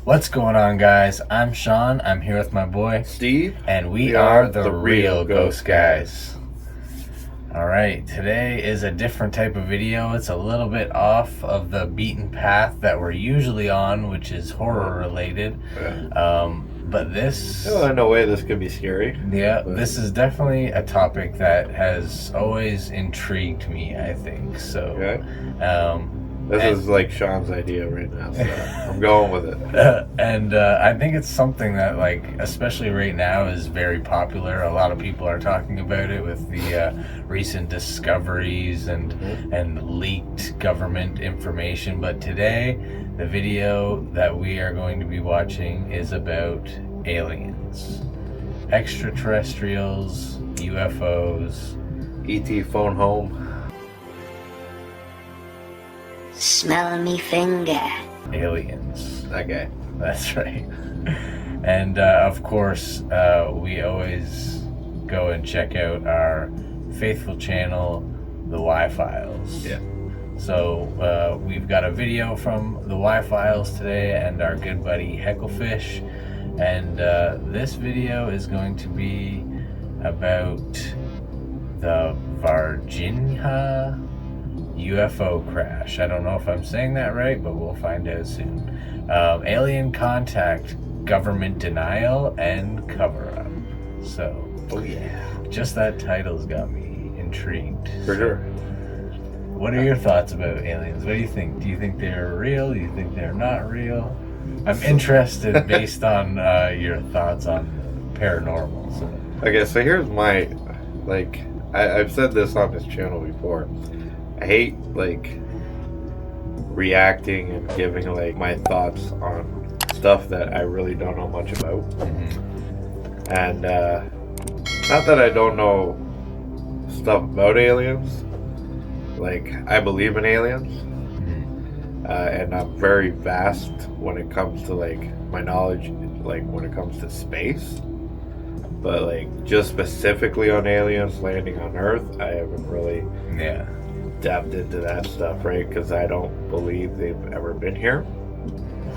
What's going on, guys? I'm Sean. I'm here with my boy Steve, and we are the Real Ghost Guys. All right, today is a different type of video. It's a little bit off of the beaten path that we're usually on, which is horror related. Yeah. But this, no way this could be scary. Yeah, this is definitely a topic that has always intrigued me, I think. So, Okay. This is like Sean's idea right now, so I'm going with it. I think it's something that, like, especially right now, is very popular. A lot of people are talking about it with the recent discoveries and leaked government information. But today, the video that we are going to be watching is about aliens, extraterrestrials, UFOs, E.T. phone home. Smell me finger. aliens. That guy. That's right. And of course, we always go and check out our faithful channel, the Y-Files. Yeah. So we've got a video from the Y-Files today and our good buddy Hecklefish. And this video is going to be about the Virginia UFO crash. I don't know if I'm saying that right, but we'll find out soon. Alien contact, government denial, and cover-up. So, Oh yeah. just that title's got me intrigued. For sure. What are your thoughts about aliens? What do you think? Do you think they're real? Do you think they're not real? I'm interested based on your thoughts on paranormal. So. Okay, so here's my, I've said this on this channel before. I hate, reacting and giving, my thoughts on stuff that I really don't know much about. Mm-hmm. And, not that I don't know stuff about aliens. I believe in aliens. And I'm very vast when it comes to, my knowledge, when it comes to space. But, just specifically on aliens landing on Earth, I haven't really... Yeah. Dabbed into that stuff, right? Because I don't believe they've ever been here.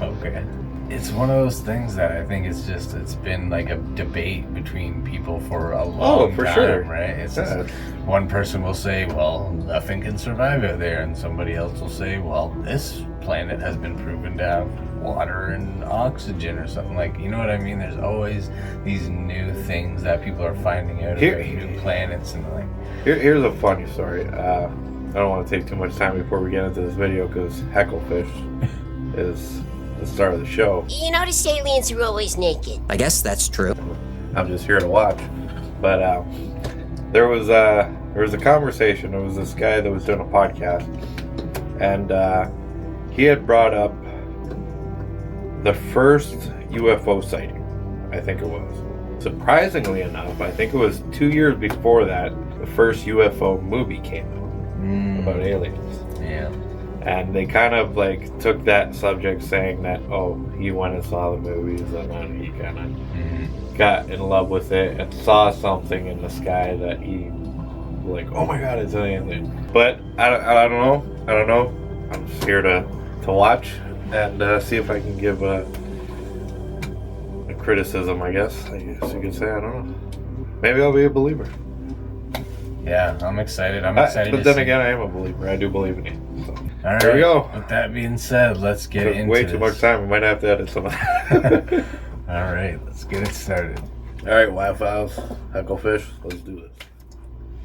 Okay. It's one of those things that I think it's been like a debate between people for a long time, sure. Right? It's just, one person will say, well, nothing can survive out there, and somebody else will say, well, this planet has been proven to have water and oxygen or something, you know what I mean? There's always these new things that people are finding out about new planets and Here's a funny story. I don't want to take too much time before we get into this video because Hecklefish is the star of the show. You notice aliens are always naked. I guess that's true. I'm just here to watch. But there was a conversation. There was this guy that was doing a podcast, and he had brought up the first UFO sighting. I think it was. Surprisingly enough, I think it was 2 years before that, the first UFO movie came out. About aliens. Yeah. And they kind of took that subject saying that, he went and saw the movies and then he kind of got in love with it and saw something in the sky that he oh my god, it's an alien. But I don't know. I'm just here to watch and see if I can give a criticism, I guess you could say. I don't know. Maybe I'll be a believer. Yeah, I'm excited. But then again, I am a believer. I do believe in you. So. All right. There we go. With that being said, let's get into way too much time. We might have to edit some of that. All right, let's get it started. All right, Y-Files, Hecklefish, let's do this.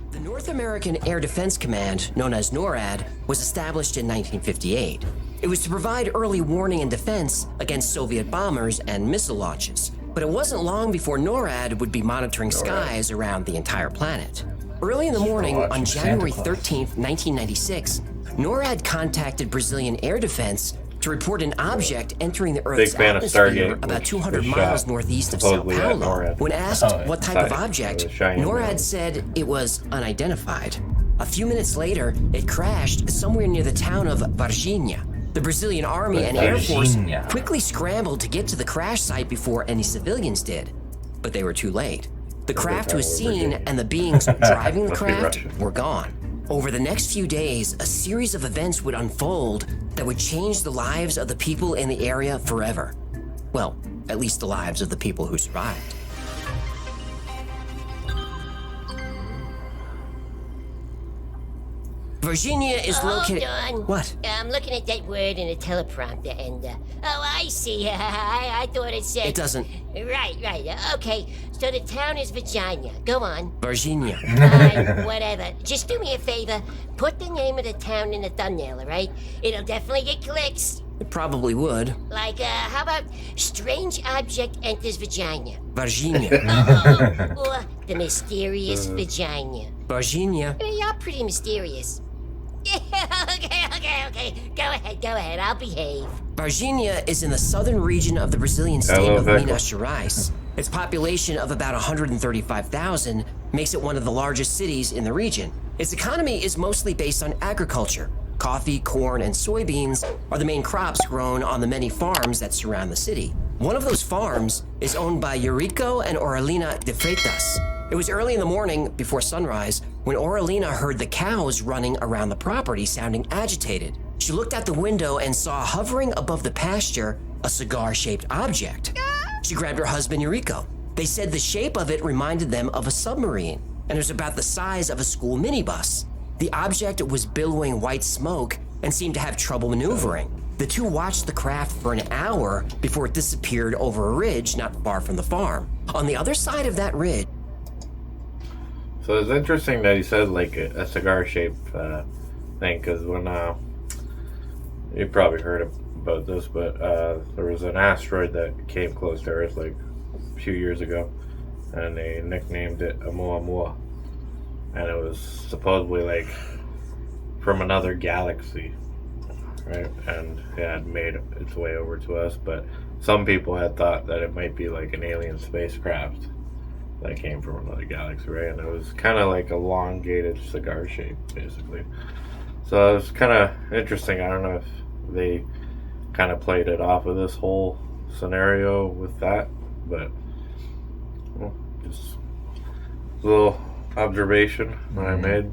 The North American Air Defense Command, known as NORAD, was established in 1958. It was to provide early warning and defense against Soviet bombers and missile launches. But it wasn't long before NORAD would be monitoring skies around the entire planet. Early in the morning, on January 13th, 1996, NORAD contacted Brazilian Air Defense to report an object entering the Earth's atmosphere about 200 miles northeast of Sao Paulo. When asked what type of object, NORAD said it was unidentified. A few minutes later, it crashed somewhere near the town of Varginha. The Brazilian Army and Air Force quickly scrambled to get to the crash site before any civilians did, but they were too late. The craft was seen, and the beings driving the craft were gone. Over the next few days, a series of events would unfold that would change the lives of the people in the area forever. Well, at least the lives of the people who survived. Virginia is located... Hold on. What? I'm looking at that word in a teleprompter and, I see. I thought it said... It doesn't... Right. Okay, so the town is Virginia. Go on. Virginia. Fine, whatever. Just do me a favor. Put the name of the town in the thumbnail, all right? It'll definitely get clicks. It probably would. Like, how about Strange Object Enters Virginia? Virginia. Or The Mysterious Virginia. Virginia. You're pretty mysterious. Okay. Go ahead. I'll behave. Virginia is in the southern region of the Brazilian state Hello, of Becca. Minas Gerais. Its population of about 135,000 makes it one of the largest cities in the region. Its economy is mostly based on agriculture. Coffee, corn, and soybeans are the main crops grown on the many farms that surround the city. One of those farms is owned by Eurico and Aurelina de Freitas. It was early in the morning, before sunrise, when Aurelina heard the cows running around the property sounding agitated. She looked out the window and saw hovering above the pasture a cigar-shaped object. She grabbed her husband Eurico. They said the shape of it reminded them of a submarine, and it was about the size of a school minibus. The object was billowing white smoke and seemed to have trouble maneuvering. The two watched the craft for an hour before it disappeared over a ridge not far from the farm. On the other side of that ridge... So it's interesting that he said like a cigar-shaped thing, because when you probably heard about this, but there was an asteroid that came close to Earth like a few years ago, and they nicknamed it Oumuamua, and it was supposedly like from another galaxy, right? And it had made its way over to us, but some people had thought that it might be like an alien spacecraft that came from another galaxy, right? And it was kind of like elongated cigar shape, basically. So it was kind of interesting. I don't know if they kind of played it off of this whole scenario with that, but well, just a little observation that I made.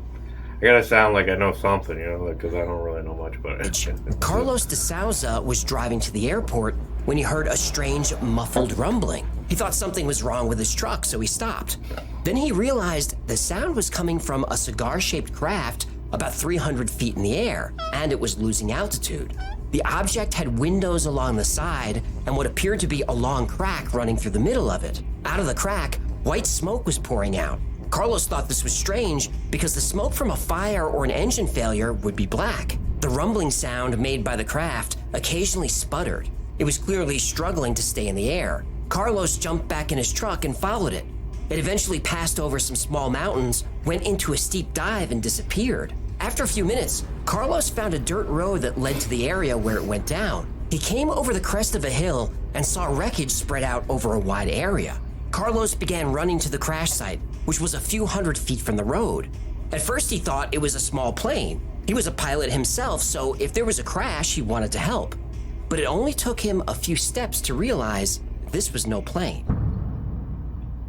I gotta sound like I know something, because I don't really know much about it. Carlos de Souza was driving to the airport when he heard a strange, muffled rumbling. He thought something was wrong with his truck, so he stopped. Then he realized the sound was coming from a cigar-shaped craft about 300 feet in the air, and it was losing altitude. The object had windows along the side and what appeared to be a long crack running through the middle of it. Out of the crack, white smoke was pouring out. Carlos thought this was strange because the smoke from a fire or an engine failure would be black. The rumbling sound made by the craft occasionally sputtered. It was clearly struggling to stay in the air. Carlos jumped back in his truck and followed it. It eventually passed over some small mountains, went into a steep dive, and disappeared. After a few minutes, Carlos found a dirt road that led to the area where it went down. He came over the crest of a hill and saw wreckage spread out over a wide area. Carlos began running to the crash site, which was a few hundred feet from the road. At first, he thought it was a small plane. He was a pilot himself, so if there was a crash, he wanted to help. But it only took him a few steps to realize this was no plane.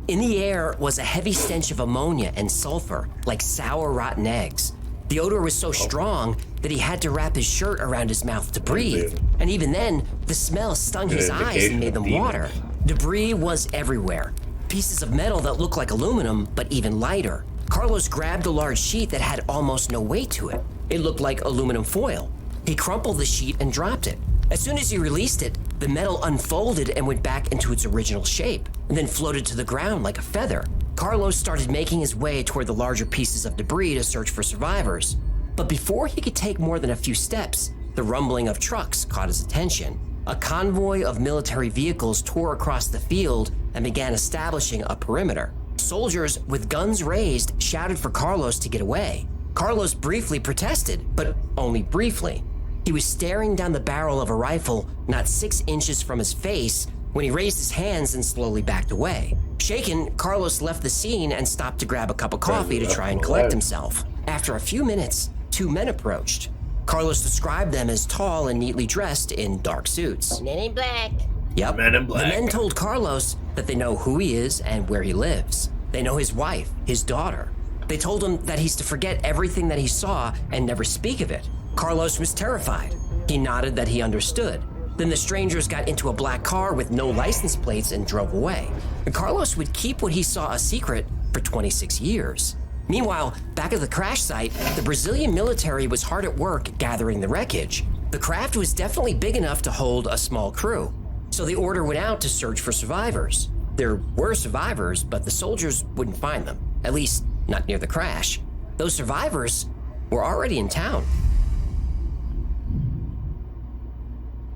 In the air was a heavy stench of ammonia and sulfur, like sour rotten eggs. The odor was so strong that he had to wrap his shirt around his mouth to breathe. And even then, the smell stung his eyes and made them water. Debris was everywhere. Pieces of metal that looked like aluminum, but even lighter. Carlos grabbed a large sheet that had almost no weight to it. It looked like aluminum foil. He crumpled the sheet and dropped it. As soon as he released it, the metal unfolded and went back into its original shape, and then floated to the ground like a feather. Carlos started making his way toward the larger pieces of debris to search for survivors. But before he could take more than a few steps, the rumbling of trucks caught his attention. A convoy of military vehicles tore across the field and began establishing a perimeter. Soldiers with guns raised shouted for Carlos to get away. Carlos briefly protested, but only briefly. He was staring down the barrel of a rifle not 6 inches from his face when he raised his hands and slowly backed away. Shaken, Carlos left the scene and stopped to grab a cup of coffee to try and collect himself. After a few minutes, 2 men approached. Carlos described them as tall and neatly dressed in dark suits. Men in black. Yep. Men in black. The men told Carlos that they know who he is and where he lives. They know his wife, his daughter. They told him that he's to forget everything that he saw and never speak of it. Carlos was terrified. He nodded that he understood. Then the strangers got into a black car with no license plates and drove away. And Carlos would keep what he saw a secret for 26 years. Meanwhile, back at the crash site, the Brazilian military was hard at work gathering the wreckage. The craft was definitely big enough to hold a small crew, so the order went out to search for survivors. There were survivors, but the soldiers wouldn't find them, at least not near the crash. Those survivors were already in town.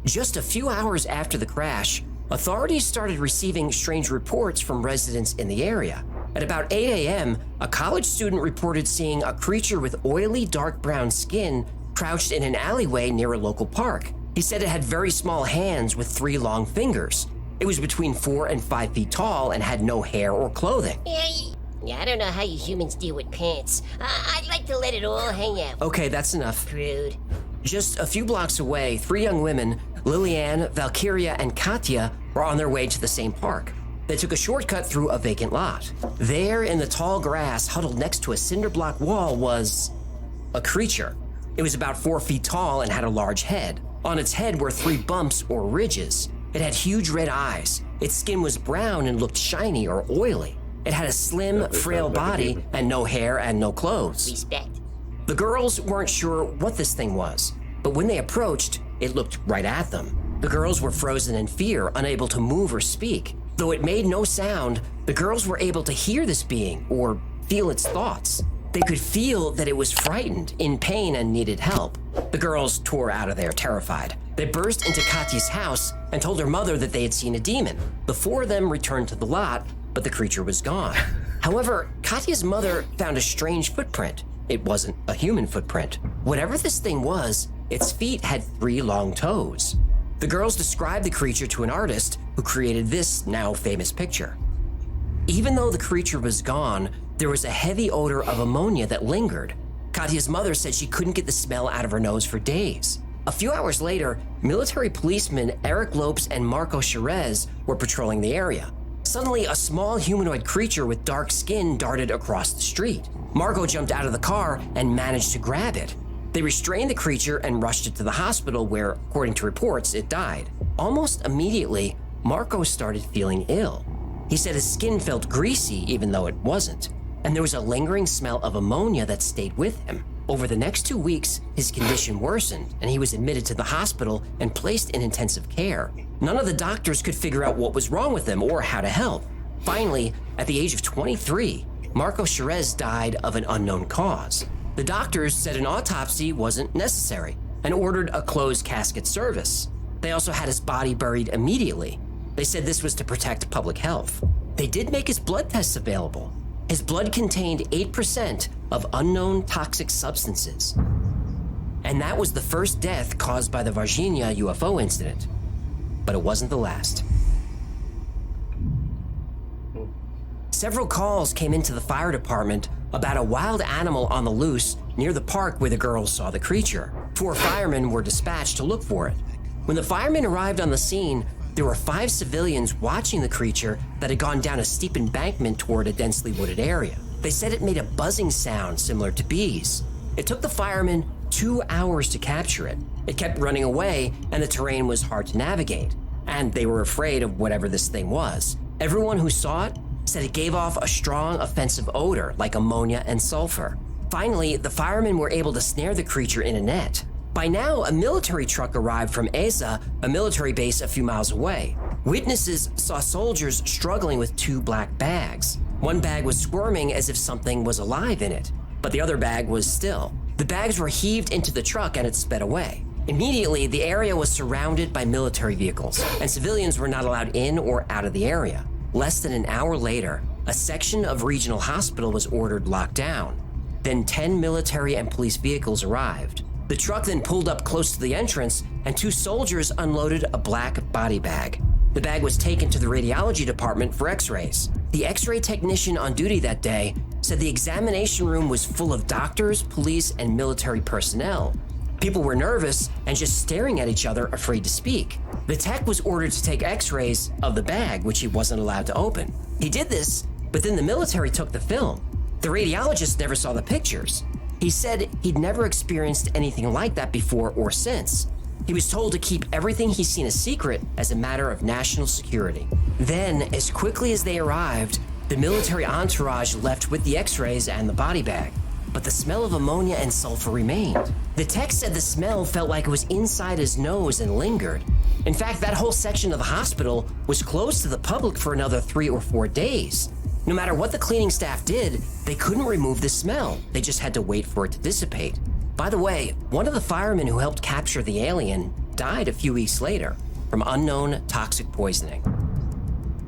Just a few hours after the crash, authorities started receiving strange reports from residents in the area. At about 8 a.m., a college student reported seeing a creature with oily dark brown skin crouched in an alleyway near a local park. He said it had very small hands with 3 long fingers. It was between 4 and 5 feet tall and had no hair or clothing. Yeah, I don't know how you humans deal with pants. I'd like to let it all hang out. Okay, that's enough. Prude. Just a few blocks away, 3 young women, Liliane, Valkyria, and Katya, were on their way to the same park. They took a shortcut through a vacant lot. There, in the tall grass, huddled next to a cinder block wall, was a creature. It was about 4 feet tall and had a large head. On its head were 3 bumps or ridges. It had huge red eyes. Its skin was brown and looked shiny or oily. It had a slim, frail body and no hair and no clothes. Respect. The girls weren't sure what this thing was, but when they approached, it looked right at them. The girls were frozen in fear, unable to move or speak. Though it made no sound, the girls were able to hear this being or feel its thoughts. They could feel that it was frightened, in pain, and needed help. The girls tore out of there terrified. They burst into Katya's house and told her mother that they had seen a demon. The 4 of them returned to the lot, but the creature was gone. However, Katya's mother found a strange footprint. It wasn't a human footprint. Whatever this thing was, its feet had 3 long toes. The girls described the creature to an artist who created this now famous picture. Even though the creature was gone, there was a heavy odor of ammonia that lingered. Katya's mother said she couldn't get the smell out of her nose for days. A few hours later, military policemen Eric Lopes and Marco Cherez were patrolling the area. Suddenly, a small humanoid creature with dark skin darted across the street. Marco jumped out of the car and managed to grab it. They restrained the creature and rushed it to the hospital where, according to reports, it died. Almost immediately, Marco started feeling ill. He said his skin felt greasy even though it wasn't, and there was a lingering smell of ammonia that stayed with him. Over the next 2 weeks, his condition worsened and he was admitted to the hospital and placed in intensive care. None of the doctors could figure out what was wrong with him or how to help. Finally, at the age of 23, Marco Cherez died of an unknown cause. The doctors said an autopsy wasn't necessary and ordered a closed casket service. They also had his body buried immediately. They said this was to protect public health. They did make his blood tests available. His blood contained 8% of unknown toxic substances. And that was the first death caused by the Varginha UFO incident. But it wasn't the last. Several calls came into the fire department about a wild animal on the loose near the park where the girls saw the creature. 4 firemen were dispatched to look for it. When the firemen arrived on the scene, there were 5 civilians watching the creature that had gone down a steep embankment toward a densely wooded area. They said it made a buzzing sound similar to bees. It took the firemen 2 hours to capture it. It kept running away, and the terrain was hard to navigate, and they were afraid of whatever this thing was. Everyone who saw it said it gave off a strong, offensive odor like ammonia and sulfur. Finally, the firemen were able to snare the creature in a net. By now, a military truck arrived from ESA, a military base a few miles away. Witnesses saw soldiers struggling with 2 black bags. One bag was squirming as if something was alive in it, but the other bag was still. The bags were heaved into the truck and it sped away. Immediately, the area was surrounded by military vehicles, and civilians were not allowed in or out of the area. Less than an hour later, a section of regional hospital was ordered locked down. Then 10 military and police vehicles arrived. The truck then pulled up close to the entrance, and 2 soldiers unloaded a black body bag. The bag was taken to the radiology department for x-rays. The x-ray technician on duty that day said the examination room was full of doctors, police, and military personnel. People were nervous and just staring at each other, afraid to speak. The tech was ordered to take x-rays of the bag, which he wasn't allowed to open. He did this, but then the military took the film. The radiologist never saw the pictures. He said he'd never experienced anything like that before or since. He was told to keep everything he's seen a secret as a matter of national security. Then, as quickly as they arrived, the military entourage left with the x-rays and the body bag. But the smell of ammonia and sulfur remained. The tech said the smell felt like it was inside his nose and lingered. In fact, that whole section of the hospital was closed to the public for another 3 or 4 days. No matter what the cleaning staff did, they couldn't remove the smell. They just had to wait for it to dissipate. By the way, one of the firemen who helped capture the alien died a few weeks later from unknown toxic poisoning.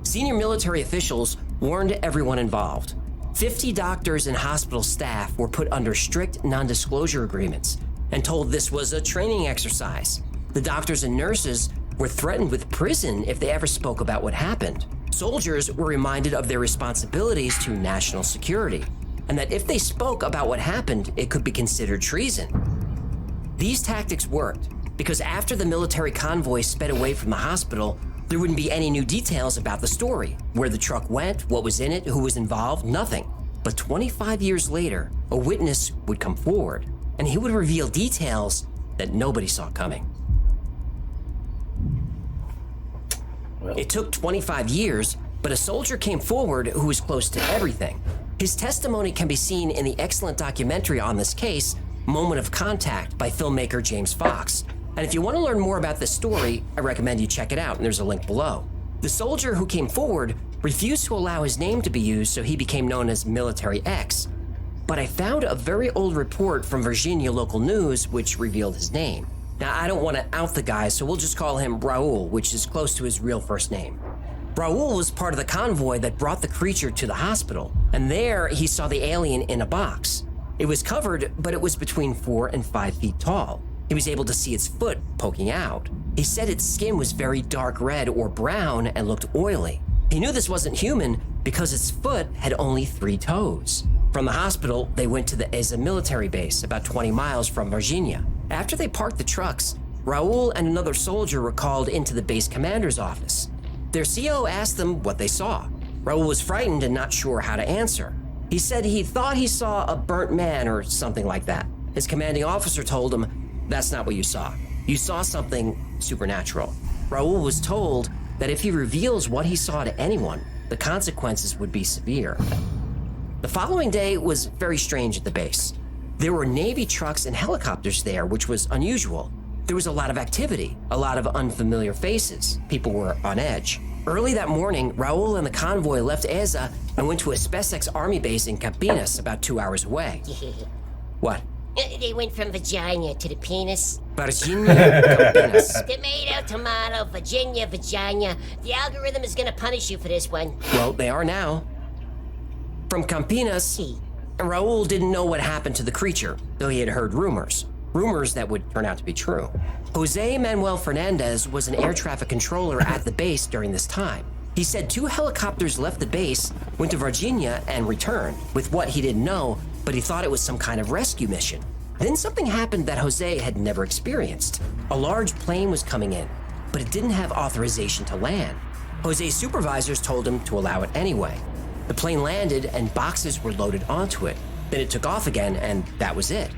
Senior military officials warned everyone involved. 50 doctors and hospital staff were put under strict non-disclosure agreements and told this was a training exercise. The doctors and nurses were threatened with prison if they ever spoke about what happened. Soldiers were reminded of their responsibilities to national security, and that if they spoke about what happened, it could be considered treason. These tactics worked because after the military convoy sped away from the hospital, there wouldn't be any new details about the story. Where the truck went, what was in it, who was involved, nothing. But 25 years later, a witness would come forward, and he would reveal details that nobody saw coming. Well, It took 25 years, but a soldier came forward who was close to everything. His testimony can be seen in the excellent documentary on this case, Moment of Contact, by filmmaker James Fox. And if you want to learn more about this story, I recommend you check it out, and there's a link below. The soldier who came forward refused to allow his name to be used, so he became known as Military X. But I found a very old report from Virginia local news which revealed his name. Now, I don't want to out the guy, so we'll just call him Raoul, which is close to his real first name. Raoul was part of the convoy that brought the creature to the hospital, and there he saw the alien in a box. It was covered, but it was between 4 and 5 feet tall. He was able to see its foot poking out. He said its skin was very dark red or brown and looked oily. He knew this wasn't human because its foot had only 3 toes. From the hospital, they went to the Eza military base, about 20 miles from Virginia. After they parked the trucks, Raoul and another soldier were called into the base commander's office. Their CO asked them what they saw. Raoul was frightened and not sure how to answer. He said he thought he saw a burnt man or something like that. His commanding officer told him, "That's not what you saw. You saw something supernatural." Raoul was told that if he reveals what he saw to anyone, the consequences would be severe. The following day was very strange at the base. There were Navy trucks and helicopters there, which was unusual. There was a lot of activity, a lot of unfamiliar faces. People were on edge. Early that morning, Raoul and the convoy left Eza and went to a SpaceX Army base in Campinas, about 2 hours away. What? They went from vagina to the penis. Virginia, Campinas. Tomato, tomato, Virginia, vagina. The algorithm is gonna punish you for this one. Well, they are now. From Campinas, Raoul didn't know what happened to the creature, though he had heard rumors. Rumors that would turn out to be true. Jose Manuel Fernandez was an air traffic controller at the base during this time. He said 2 helicopters left the base, went to Virginia, and returned with what he didn't know, but he thought it was some kind of rescue mission. Then something happened that Jose had never experienced. A large plane was coming in, but it didn't have authorization to land. Jose's supervisors told him to allow it anyway. The plane landed and boxes were loaded onto it. Then it took off again, and that was it.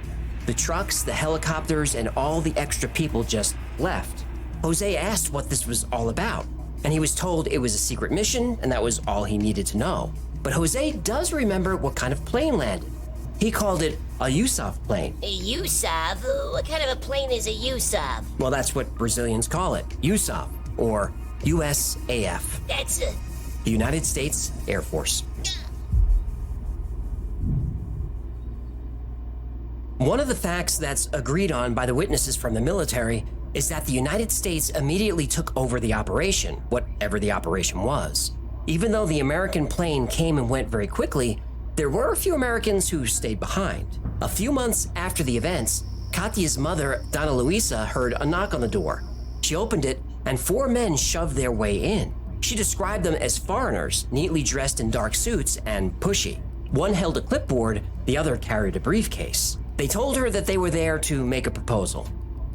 The trucks, the helicopters, and all the extra people just left. Jose asked what this was all about, and he was told it was a secret mission, and that was all he needed to know. But Jose does remember what kind of plane landed. He called it a USAF plane. A USAV? What kind of a plane is a USAV? Well, that's what Brazilians call it, USAF, or USAF, That's the United States Air Force. One of the facts that's agreed on by the witnesses from the military is that the United States immediately took over the operation, whatever the operation was. Even though the American plane came and went very quickly, there were a few Americans who stayed behind. A few months after the events, Katya's mother, Donna Luisa, heard a knock on the door. She opened it, and 4 men shoved their way in. She described them as foreigners, neatly dressed in dark suits and pushy. One held a clipboard, the other carried a briefcase. They told her that they were there to make a proposal.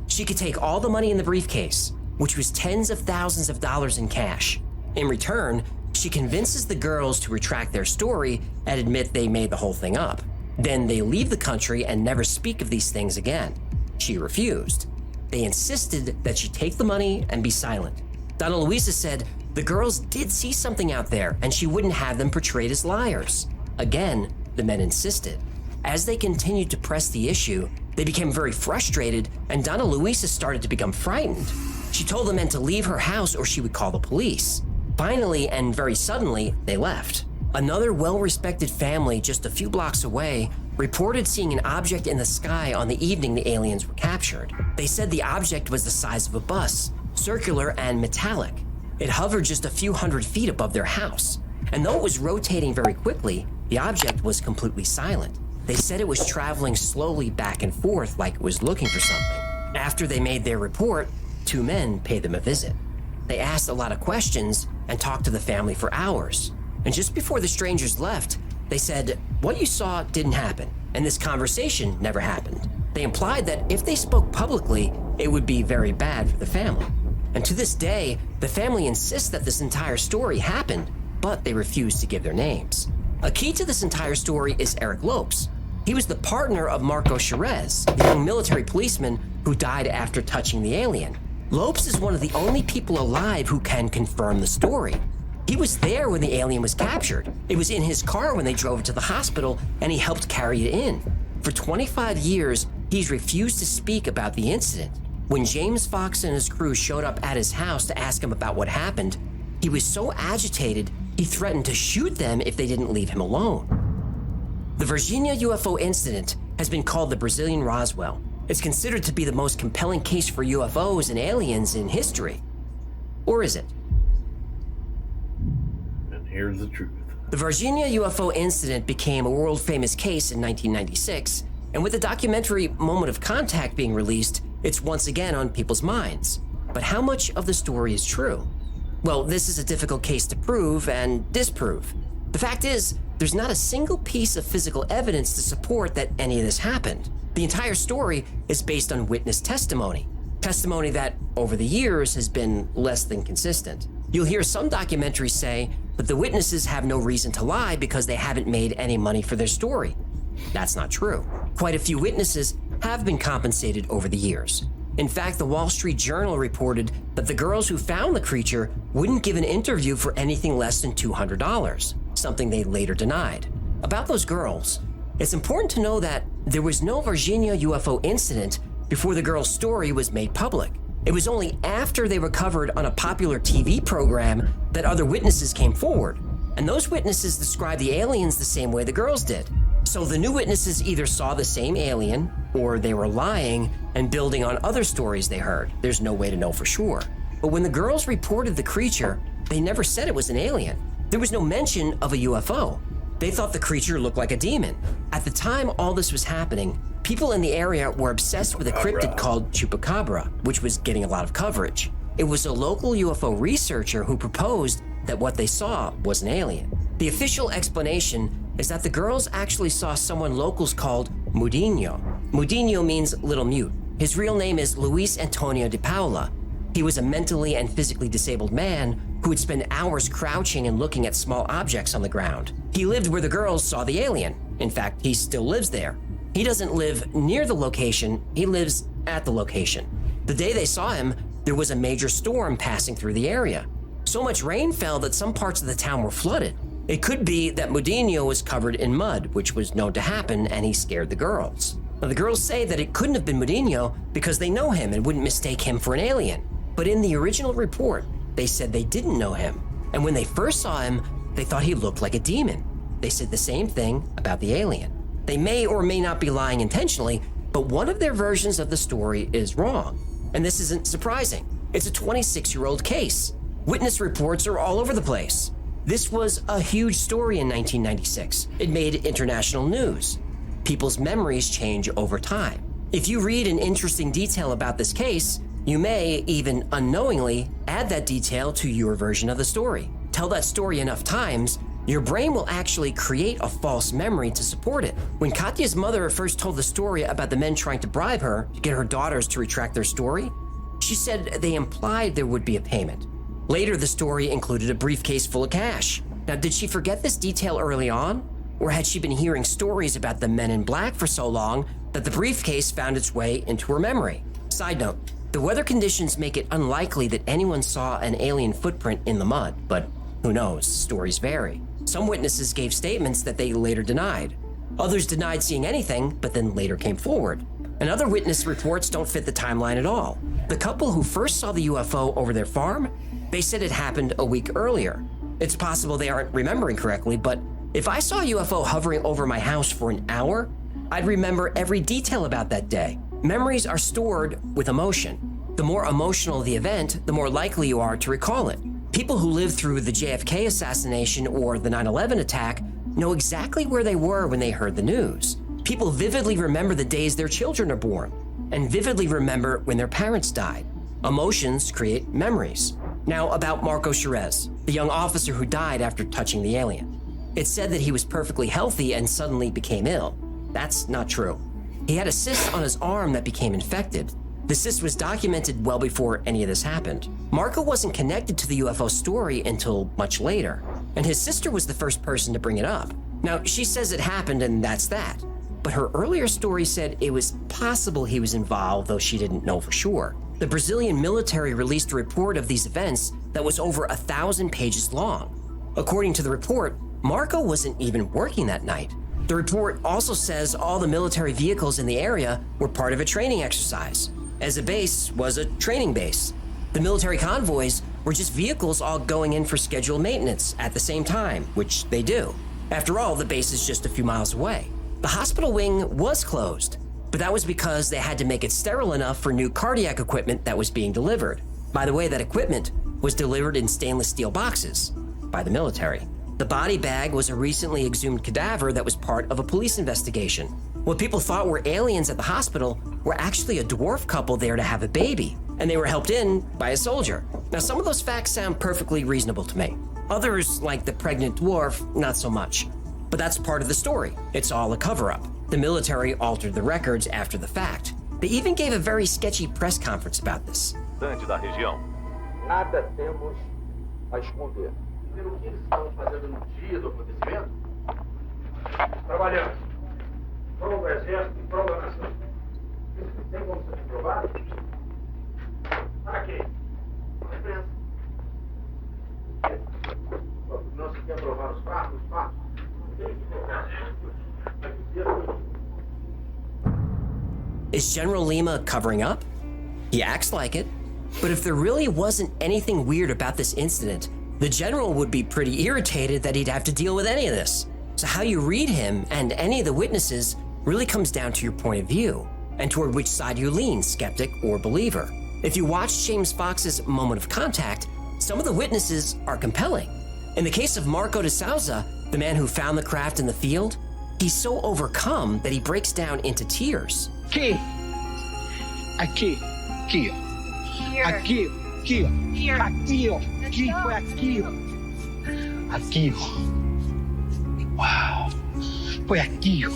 She could take all the money in the briefcase, which was tens of thousands of dollars in cash. In return, she convinces the girls to retract their story and admit they made the whole thing up. Then they leave the country and never speak of these things again. She refused. they insisted that she take the money and be silent. Donna Luisa said the girls did see something out there and she wouldn't have them portrayed as liars. Again, the men insisted. As they continued to press the issue, they became very frustrated and Donna Luisa started to become frightened. She told the men to leave her house or she would call the police. Finally, and very suddenly, they left. Another well-respected family just a few blocks away reported seeing an object in the sky on the evening the aliens were captured. They said the object was the size of a bus, circular and metallic. It hovered just a few hundred feet above their house. And though it was rotating very quickly, the object was completely silent. They said it was traveling slowly back and forth like it was looking for something. After they made their report, 2 men paid them a visit. They asked a lot of questions and talked to the family for hours. And just before the strangers left, they said, what you saw didn't happen, and this conversation never happened. They implied that if they spoke publicly, it would be very bad for the family. And to this day, the family insists that this entire story happened, but they refuse to give their names. A key to this entire story is Eric Lopes. He was the partner of Marco Cherez, the young military policeman who died after touching the alien. Lopes is one of the only people alive who can confirm the story. He was there when the alien was captured. It was in his car when they drove it to the hospital, and he helped carry it in. For 25 years, he's refused to speak about the incident. When James Fox and his crew showed up at his house to ask him about what happened, he was so agitated, he threatened to shoot them if they didn't leave him alone. The Virginia UFO incident has been called the Brazilian Roswell. It's considered to be the most compelling case for UFOs and aliens in history. Or is it? And here's the truth. The Virginia UFO incident became a world-famous case in 1996, and with the documentary Moment of Contact being released, it's once again on people's minds. But how much of the story is true? Well, this is a difficult case to prove and disprove. The fact is, there's not a single piece of physical evidence to support that any of this happened. The entire story is based on witness testimony that, over the years, has been less than consistent. You'll hear some documentaries say that the witnesses have no reason to lie because they haven't made any money for their story. That's not true. Quite a few witnesses have been compensated over the years. In fact, the Wall Street Journal reported that the girls who found the creature wouldn't give an interview for anything less than $200, something they later denied. About those girls, it's important to know that there was no Virginia UFO incident before the girls' story was made public. It was only after they were covered on a popular TV program that other witnesses came forward. And those witnesses described the aliens the same way the girls did. So the new witnesses either saw the same alien, or they were lying and building on other stories they heard. There's no way to know for sure. But when the girls reported the creature, they never said it was an alien. There was no mention of a UFO. They thought the creature looked like a demon. At the time all this was happening, people in the area were obsessed with a cryptid called Chupacabra, which was getting a lot of coverage. It was a local UFO researcher who proposed that what they saw was an alien. The official explanation is that the girls actually saw someone locals called Mudinho. Mudinho means little mute. His real name is Luis Antonio de Paula. He was a mentally and physically disabled man who would spend hours crouching and looking at small objects on the ground. He lived where the girls saw the alien. In fact, he still lives there. He doesn't live near the location, he lives at the location. The day they saw him, there was a major storm passing through the area. So much rain fell that some parts of the town were flooded. It could be that Mudinho was covered in mud, which was known to happen, and he scared the girls. Now, the girls say that it couldn't have been Mudinho because they know him and wouldn't mistake him for an alien. But in the original report, they said they didn't know him. And when they first saw him, they thought he looked like a demon. They said the same thing about the alien. They may or may not be lying intentionally, but one of their versions of the story is wrong. And this isn't surprising. It's a 26-year-old case. Witness reports are all over the place. This was a huge story in 1996. It made international news. People's memories change over time. If you read an interesting detail about this case, you may, even unknowingly, add that detail to your version of the story. Tell that story enough times, your brain will actually create a false memory to support it. When Katya's mother first told the story about the men trying to bribe her to get her daughters to retract their story, she said they implied there would be a payment. Later, the story included a briefcase full of cash. Now, did she forget this detail early on? Or had she been hearing stories about the men in black for so long that the briefcase found its way into her memory? Side note, The weather conditions make it unlikely that anyone saw an alien footprint in the mud, but who knows, stories vary. Some witnesses gave statements that they later denied. Others denied seeing anything, but then later came forward. And other witness reports don't fit the timeline at all. The couple who first saw the UFO over their farm, they said it happened a week earlier. It's possible they aren't remembering correctly, but if I saw a UFO hovering over my house for an hour, I'd remember every detail about that day. Memories are stored with emotion. The more emotional the event, the more likely you are to recall it. People who lived through the JFK assassination or the 9/11 attack know exactly where they were when they heard the news. People vividly remember the days their children are born, and vividly remember when their parents died. Emotions create memories. Now about Marco Cherez, the young officer who died after touching the alien. It's said that he was perfectly healthy and suddenly became ill. That's not true. He had a cyst on his arm that became infected. The cyst was documented well before any of this happened. Marco wasn't connected to the UFO story until much later, and his sister was the first person to bring it up. Now, she says it happened and that's that. But her earlier story said it was possible he was involved, though she didn't know for sure. The Brazilian military released a report of these events that was over 1,000 pages long. According to the report, Marco wasn't even working that night. The report also says all the military vehicles in the area were part of a training exercise, as a base was a training base. The military convoys were just vehicles all going in for scheduled maintenance at the same time, which they do. After all, the base is just a few miles away. The hospital wing was closed, but that was because they had to make it sterile enough for new cardiac equipment that was being delivered. By the way, that equipment was delivered in stainless steel boxes by the military. The body bag was a recently exhumed cadaver that was part of a police investigation. What people thought were aliens at the hospital were actually a dwarf couple there to have a baby, and they were helped in by a soldier. Now, some of those facts sound perfectly reasonable to me. Others, like the pregnant dwarf, not so much. But that's part of the story. It's all a cover-up. The military altered the records after the fact. They even gave a very sketchy press conference about this. Da região. Nada temos a esconder. Pelo que eles estavam fazendo no dia do acontecimento? Trabalhando. Prova o exército e prova a nação. Isso tem como ser comprovado? Para quê? A imprensa. Não se quer provar os fatos? Tem que provar. Mas o dia foi. Is General Lima covering up? He acts like it. But if there really wasn't anything weird about this incident, the general would be pretty irritated that he'd have to deal with any of this. So how you read him and any of the witnesses really comes down to your point of view and toward which side you lean, skeptic or believer. If you watch James Fox's Moment of Contact, some of the witnesses are compelling. In the case of Marco de Souza, the man who found the craft in the field, he's so overcome that he breaks down into tears. Aqui. Aqui. Aqui, ó. Here. Aqui, aqui, ó. Here. Aqui, ó. Aqui, foi aqui, ó. Aqui, ó. Uau. Foi aqui, ó.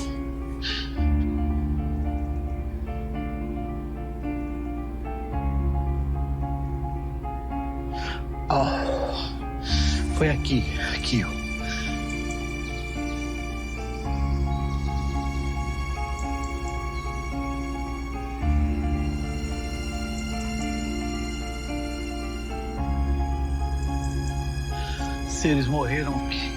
Foi aqui, aqui, ó. Eles morreram aqui.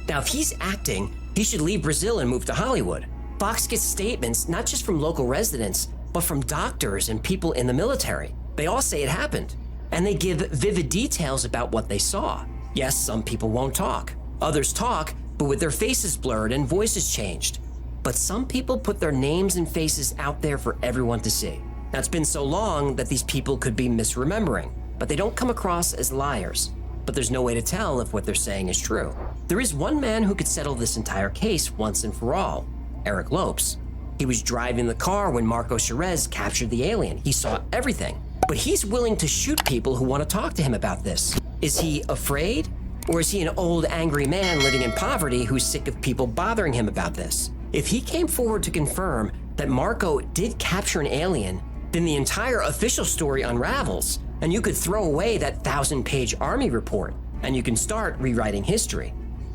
Now, if he's acting, he should leave Brazil and move to Hollywood. Fox gets statements not just from local residents, but from doctors and people in the military. They all say it happened, and they give vivid details about what they saw. Yes, some people won't talk. Others talk, but with their faces blurred and voices changed. But some people put their names and faces out there for everyone to see. Now, it's been so long that these people could be misremembering, but they don't come across as liars. But there's no way to tell if what they're saying is true. There is one man who could settle this entire case once and for all, Eric Lopes. He was driving the car when Marco Cherez captured the alien. He saw everything, but he's willing to shoot people who want to talk to him about this. Is he afraid? Or is he an old angry man living in poverty who's sick of people bothering him about this? If he came forward to confirm that Marco did capture an alien, then the entire official story unravels, and you could throw away that 1,000-page army report, and you can start rewriting history.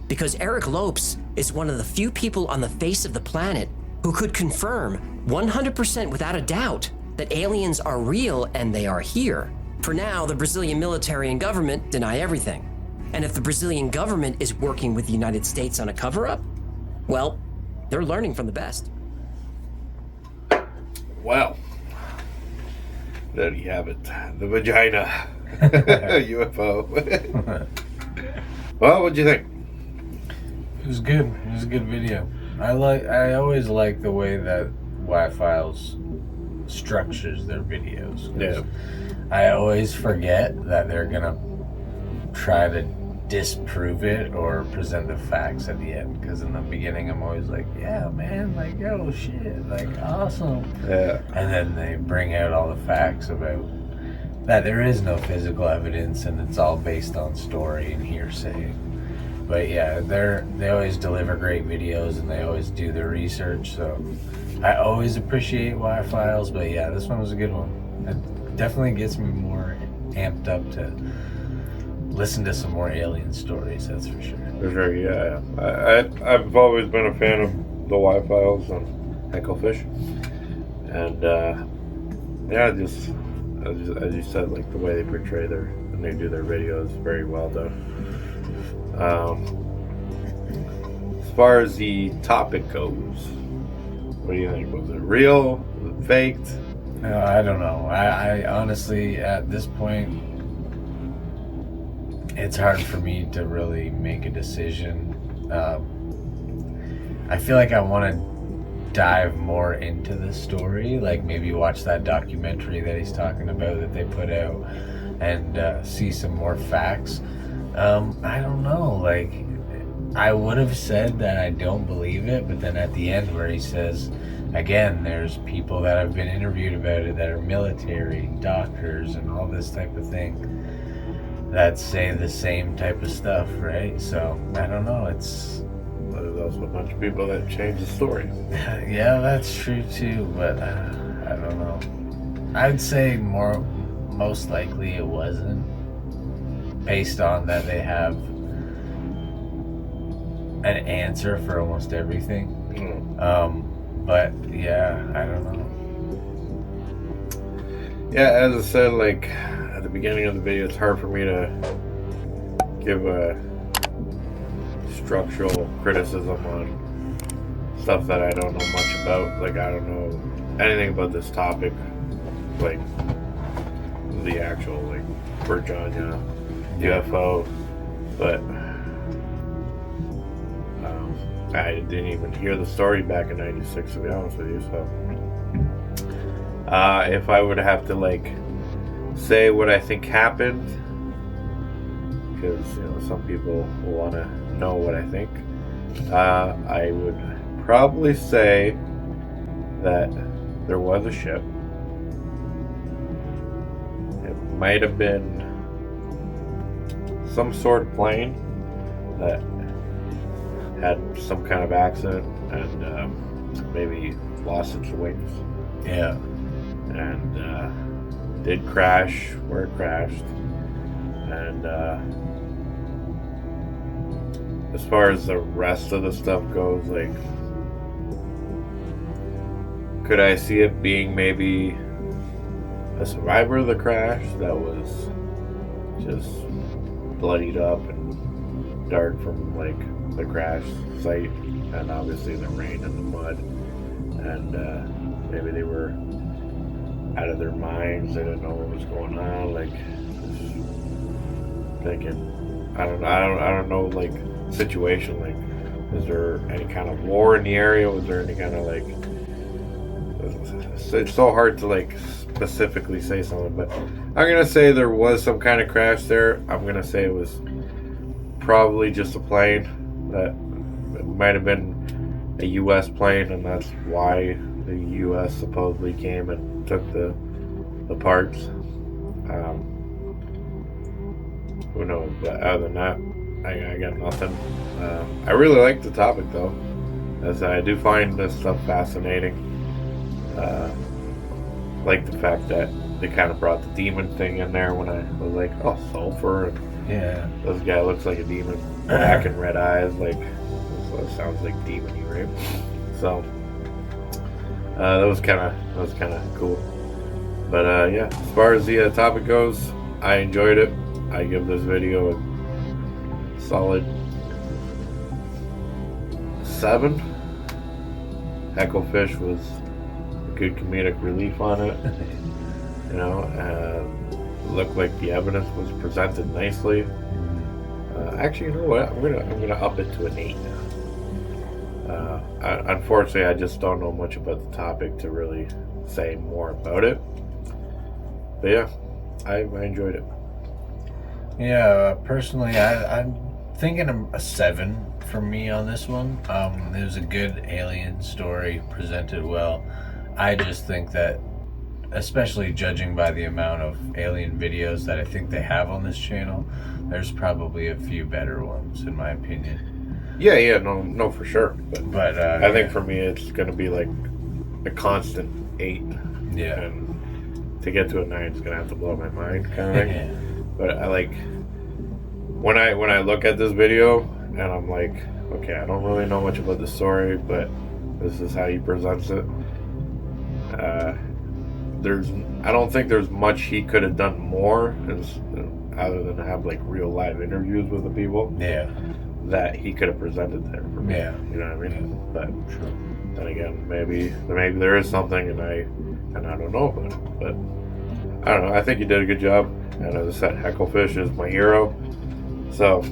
Because Eric Lopes is one of the few people on the face of the planet who could confirm 100% without a doubt that aliens are real and they are here. For now, the Brazilian military and government deny everything. And if the Brazilian government is working with the United States on a cover-up, well, they're learning from the best. Well, there you have it. The vagina UFO. Well, what'd you think? It was good. It was a good video. I always like the way that Y-Files structures their videos. Yeah. I always forget that they're gonna try to disprove it or present the facts at the end, because in the beginning I'm always like, yeah man, like, yo, shit, like, awesome. Yeah. And then they bring out all the facts about that there is no physical evidence and it's all based on story and hearsay. But yeah, they always deliver great videos and they always do their research, so I always appreciate Y-Files. But yeah, this one was a good one. It definitely gets me more amped up to listen to some more alien stories, that's for sure. For sure, yeah. I've always been a fan of the Y-Files and Hecklefish. And, yeah, just as you said, like, the way they portray and they do their videos, very well done. As far as the topic goes, what do you think? Was it real? Was it faked? I don't know. I honestly, at this point, it's hard for me to really make a decision. I feel like I want to dive more into the story, like maybe watch that documentary that he's talking about that they put out and see some more facts. I don't know, like, I would have said that I don't believe it, but then at the end where he says, again, there's people that have been interviewed about it that are military, doctors, and all this type of thing that say the same type of stuff, right? So, I don't know, There's also a bunch of people that change the story. yeah, that's true too, but I don't know. I'd say most likely it wasn't, based on that they have an answer for almost everything. But yeah, I don't know. Yeah, as I said, like at the beginning of the video, it's hard for me to give a structural criticism on stuff that I don't know much about. Like, I don't know anything about this topic, like the actual, like, Virginia UFO, but I didn't even hear the story back in '96, to be honest with you. So if I would have to, like, say what I think happened, because, you know, some people will want to know what I think, I would probably say that there was a ship. It might have been some sort of plane that had some kind of accident and maybe lost its wings. Yeah. And did crash where it crashed. And as far as the rest of the stuff goes, like, could I see it being maybe a survivor of the crash that was just bloodied up and dark from, like, the crash site, and obviously the rain and the mud, and maybe they were out of their minds, they didn't know what was going on, like, just thinking, I don't know, like, situation, like, was there any kind of war in the area, was there any kind of, like, it's so hard to, like, specifically say something, but I'm gonna say there was some kind of crash there. I'm gonna say it was probably just a plane, that it might have been a U.S. plane, and that's why the U.S. supposedly came and took the parts. Who knows? But other than that, I got nothing. I really like the topic, though, as I do find this stuff fascinating. Like the fact that they kind of brought the demon thing in there when I was like, oh, sulfur. And Yeah. this guy looks like a demon, black and red eyes. Like, it's Well, it sounds like demon-y, right? So that was kind of cool. But yeah, as far as the topic goes, I enjoyed it. I give this video a solid 7. Hecklefish was a good comedic relief on it. You know, looked like the evidence was presented nicely. Actually, you know what? I'm gonna up it to an 8. Unfortunately, I just don't know much about the topic to really say more about it. But yeah, I enjoyed it. Yeah, personally, I'm thinking a 7 for me on this one. It was a good alien story, presented well. I just think that, especially judging by the amount of alien videos that I think they have on this channel, there's probably a few better ones, in my opinion. Yeah, no, for sure. But I think yeah. for me, it's gonna be like a constant 8. Yeah. And to get to a 9 is gonna have to blow my mind, kind of thing. Yeah. But I like when I look at this video and I'm like, okay, I don't really know much about the story, but this is how he presents it. I don't think there's much he could have done more, other than have like real live interviews with the people. Yeah. That he could have presented there for me. Yeah. You know what I mean? Yeah. But then again, maybe there is something and I don't know about it. But I don't know. I think he did a good job. And as I said, Hecklefish is my hero. So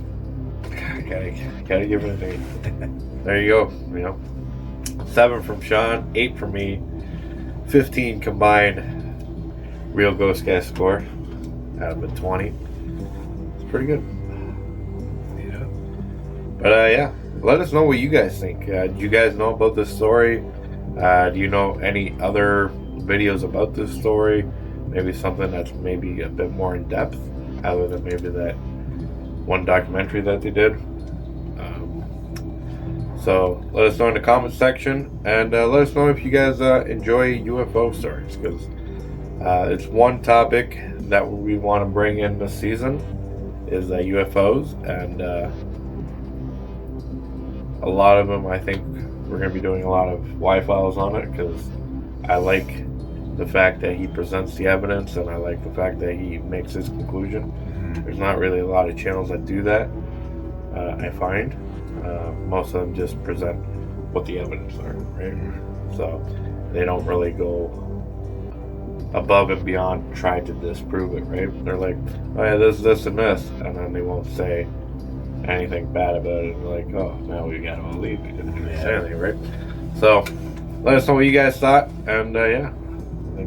I gotta give it an 8. There you go. You know, 7 from Sean, 8 from me, 15 combined Real Ghost Guys score out of a 20. It's pretty good. Yeah. But yeah, let us know what you guys think. Do you guys know about this story? Do you know any other videos about this story? Maybe something that's maybe a bit more in depth, other than maybe that one documentary that they did. So let us know in the comment section, and let us know if you guys enjoy UFO stories, because it's one topic that we want to bring in this season is UFOs, and a lot of them, I think we're going to be doing a lot of Y-Files on it, because I like the fact that he presents the evidence, and I like the fact that he makes his conclusion. There's not really a lot of channels that do that, I find. Most of them just present what the evidence are, right? So they don't really go above and beyond trying to disprove it, right? They're like, oh yeah, this, and this, and then they won't say anything bad about it. They're like, oh, now we gotta believe we didn't say anything, right? So let us know what you guys thought, and yeah, I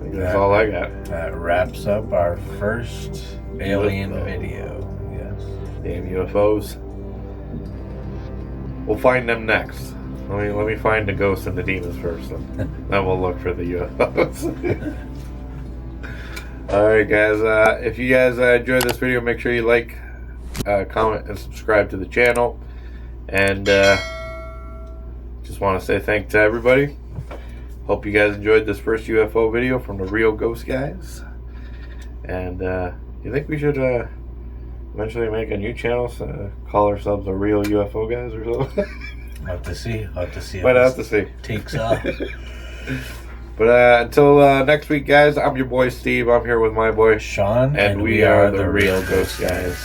think that's all I got. That wraps up our first alien video. Yes. Damn UFOs. We'll find them next. Let me find the ghosts and the demons first, then we'll look for the UFOs. Alright guys, if you guys enjoyed this video, make sure you like, comment, and subscribe to the channel. And just want to say thanks to everybody. Hope you guys enjoyed this first UFO video from the Real Ghost Guys. And you think we should eventually make a new channel, call ourselves the Real UFO Guys or something? Have to see. Might have to see. Takes off. But until next week, guys, I'm your boy Steve. I'm here with my boy Sean, and we are the Real Ghost Guys.